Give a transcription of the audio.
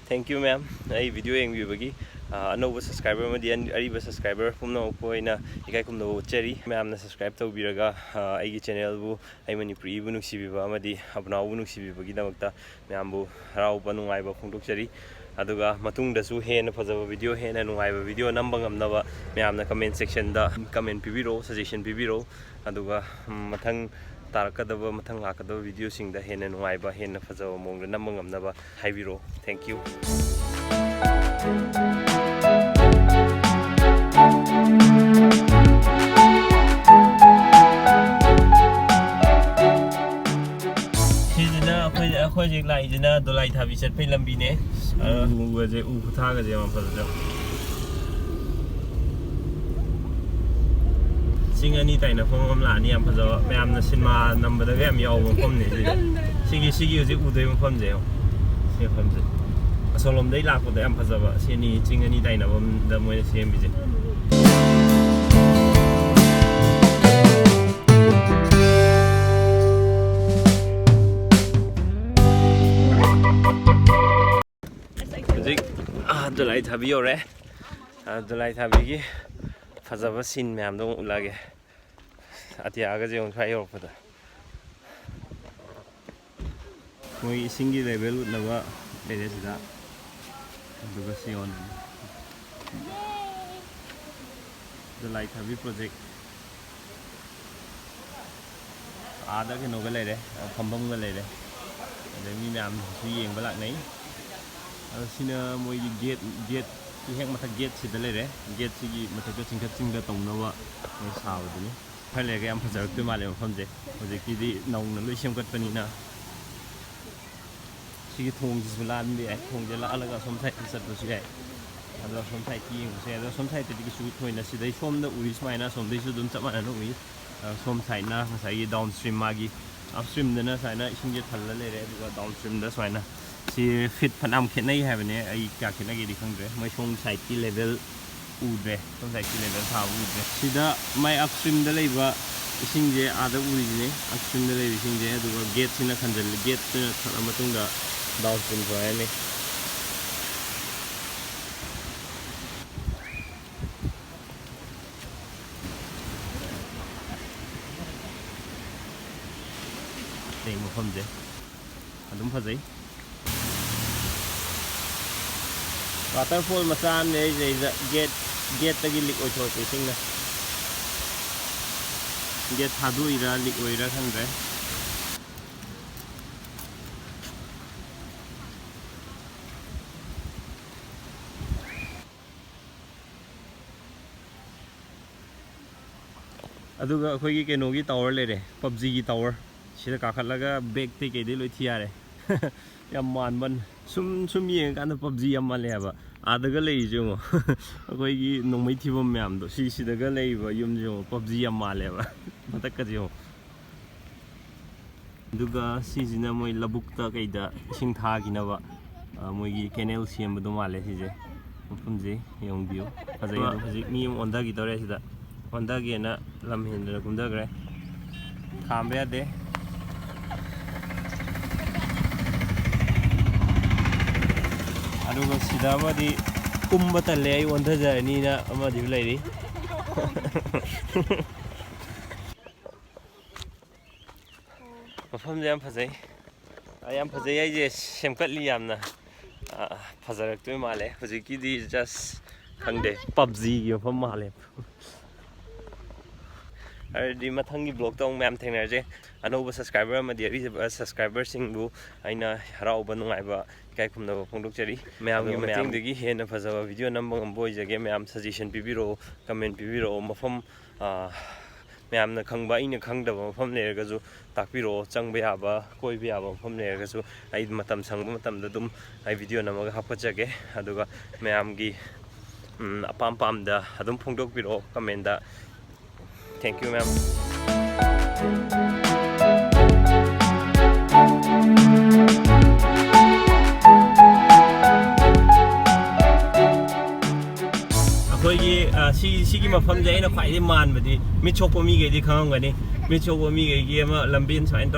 Thank you, ma'am. I video bagi anova subscriber madi ariba subscriber pumna poina ikai kumna cheri ma'am na subscribe to biraga aigi channel bu ai manipuri bu nuksibiba amadi abna bu nuksibibagi damakta ma'am bu harau panu ai ba phungdok cheri aduga matung da su hena phajaba video hena nungai ba video nambangam na ba ma'am na comment section da comment pibiro suggestion pibiro aduga mathang tarakadaba mathang lakadaba video sing da hena nungai ba hena phajaba mong da nambangam na ba haibiro. Thank you. Aku je lai jena dolai thabi chat pai lambi ne u je u khutha ga je ma phal jo singani tai na phom la ni am phajo mayam na cinema number da ga am yaw phom ne je sigi je u de phom je se phom je asolom dei la ko da am phajo ba se ni singani tai na bom da moi sem bi je Dolai thabi ore dolai thabi gi phajaba scene myam dong ulage atia ga je on khai yor pada moi singi level na ba lele sida duga si on dolai thabi project ada ke no ga lere phambam ga lere de mi myam su yeng ba lak nei sina moi gate ki hek mata gate sida lere gate sigi mata ko chingda tongnawa moi saw dini phale ga am phajar tu male phomje hoje ki di nong na loi sem kat pani na sigi thong ji bulan bi ai thong je la alaga som thai sat bu si ai ado som thai ki ng se ado som thai te ki su thoi na sidai som da uri smai na som dei su dum chama na no ui som thai na sai downstream magi upstream da na sai na ising je thal la lere du downstream da sai na si fit panam khenai hai bane ai ka khenai gi dikhangre mai song side ki level udre song side ki level tha udre sida mai upstream da leiba ising je ada uri ne upstream da leiba ising je aduga gate sina khanjal gate na thara matung da downstream hoya ne dei mo phom je adum phajai waterfall macam ne gate tagi leak oi thoi sing na gate thadu ira leak oi ra khang re aduga khoi gi keno gi tower le re PUBG gi tower sida ka khatlaga back te ke de loi thia re yam man ban sum yeng kan PUBG yam male ba adaga lei jo akoi gi nongmai thibom myam do si daga lei ba yum jo PUBG yam male ba matak ka jo duga si jina moi labuk ta kai da sing tha gi na ba moi gi canal siam do male si je phum je yong bio ajai do hojik mi onda gi dore sida onda gi na lam hendra kumda gre kham ya de aduga sida amadi kumba talle ai ondha jani na amadi lairi mafam jam phajai ayam phajai ai je semkatli yamna phajarak toi male hojiki di just khangde PUBG gi mafam male di mathangi blog tong ma'am thengna je anoba subscriber ma di subscriber sing bu aina harau ba nungai ba kai khumna ba phongdok chari ma'am gi mating degi hena phajaba video nambang amboi jage ma'am suggestion pibiro comment pibiro mafam ma'am na khangba ina khangdaba mafam lerga ju takpiro changba ya ba koi ba ba mafam lerga ju ai matam sangba matam da dum ai video namaga happa jage aduga ma'am gi apam pam da adum phongdok piro comment da. Thank you, ma'am. Akoi gi mafam je na khwai de man badi mi chokpo mi ge di khang ga ni mi chokpo mi ge gi ma lambin sain